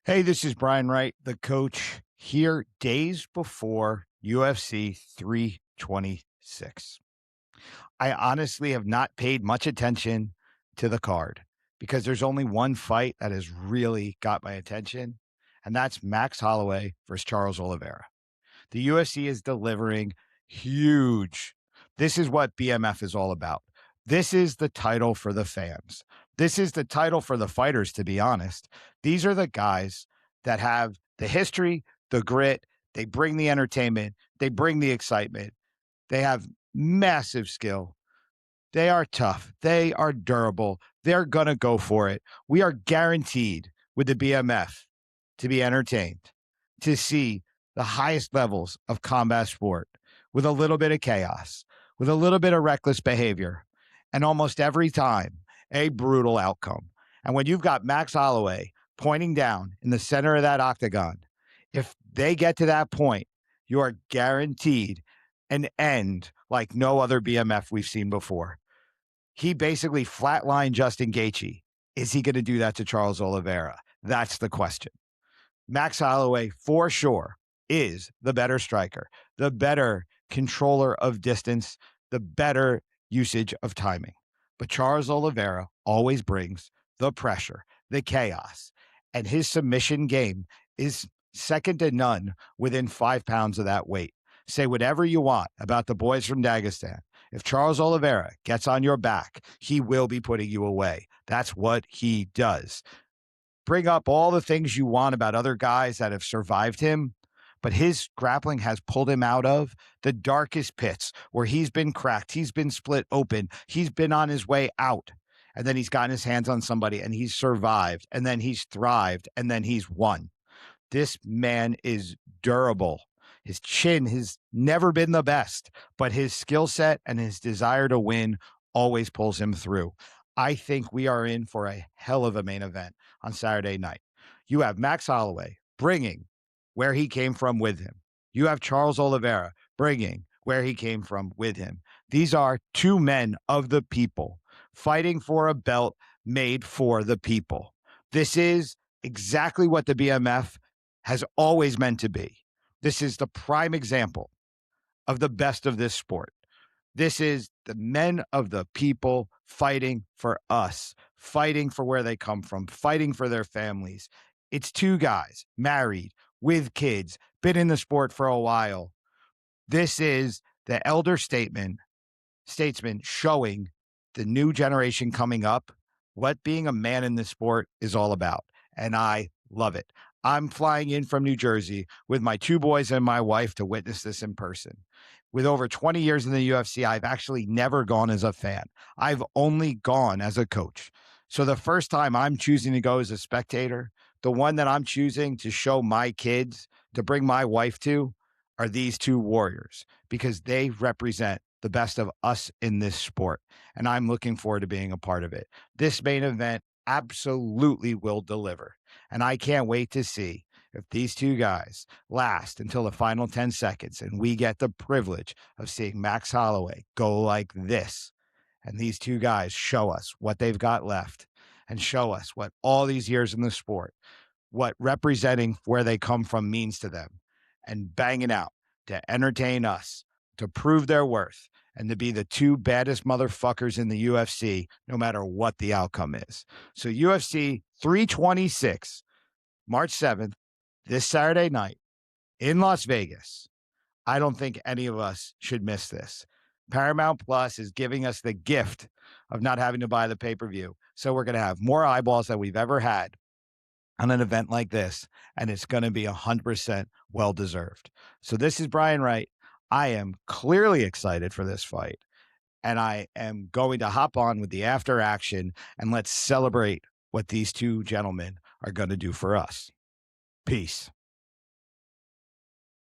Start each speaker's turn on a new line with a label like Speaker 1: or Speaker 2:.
Speaker 1: Hey, this is Brian Wright, the coach, here days before UFC 326. I honestly have not paid much attention to the card because there's only one fight that has really got my attention, and that's Max Holloway versus Charles Oliveira. The UFC is delivering huge. This is what BMF is all about. This is the title for the fans. This is the title for the fighters, to be honest. These are the guys that have the history, the grit. They bring the entertainment, they bring the excitement. They have massive skill. They are tough. They are durable. They're going to go for it. We are guaranteed with the BMF to be entertained, to see the highest levels of combat sport with a little bit of chaos, with a little bit of reckless behavior, and almost every time a brutal outcome. And when you've got Max Holloway pointing down in the center of that octagon, if they get to that point, you are guaranteed an end like no other BMF we've seen before. He basically flatlined Justin Gaethje. Is he going to do that to Charles Oliveira? That's the question. Max Holloway, for sure, is the better striker, the better controller of distance, the better usage of timing. But Charles Oliveira always brings the pressure, the chaos, and his submission game is second to none within 5 pounds of that weight. Say whatever you want about the boys from Dagestan. If Charles Oliveira gets on your back, he will be putting you away. That's what he does. Bring up all the things you want about other guys that have survived him, but his grappling has pulled him out of the darkest pits where he's been cracked, he's been split open, he's been on his way out, and then he's gotten his hands on somebody and he's survived, and then he's thrived, and then he's won. This man is durable. His chin has never been the best, but his skill set and his desire to win always pulls him through. I think we are in for a hell of a main event on Saturday night. You have Max Holloway bringing where he came from with him. You have Charles Oliveira bringing where he came from with him. These are two men of the people fighting for a belt made for the people. This is exactly what the BMF has always meant to be. This is the prime example of the best of this sport. This is the men of the people fighting for us, fighting for where they come from, fighting for their families. It's two guys married with kids, been in the sport for a while. This is the elder statesman showing the new generation coming up what being a man in this sport is all about. And I love it. I'm flying in from New Jersey with my two boys and my wife to witness this in person. With over 20 years in the UFC, I've actually never gone as a fan. I've only gone as a coach. So the first time I'm choosing to go as a spectator, the one that I'm choosing to show my kids, to bring my wife to, are these two warriors because they represent the best of us in this sport. And I'm looking forward to being a part of it. This main event absolutely will deliver. And I can't wait to see if these two guys last until the final 10 seconds and we get the privilege of seeing Max Holloway go like this. And these two guys show us what they've got left and show us what all these years in the sport, what representing where they come from means to them, and banging out to entertain us, to prove their worth, and to be the two baddest motherfuckers in the UFC, no matter what the outcome is. So UFC 326, March 7th, this Saturday night in Las Vegas. I don't think any of us should miss this. Paramount Plus is giving us the gift of not having to buy the pay-per-view. So we're going to have more eyeballs than we've ever had on an event like this, and it's going to be 100% well-deserved. So this is Brian Wright. I am clearly excited for this fight, and I am going to hop on with the after action, and let's celebrate what these two gentlemen are going to do for us. Peace.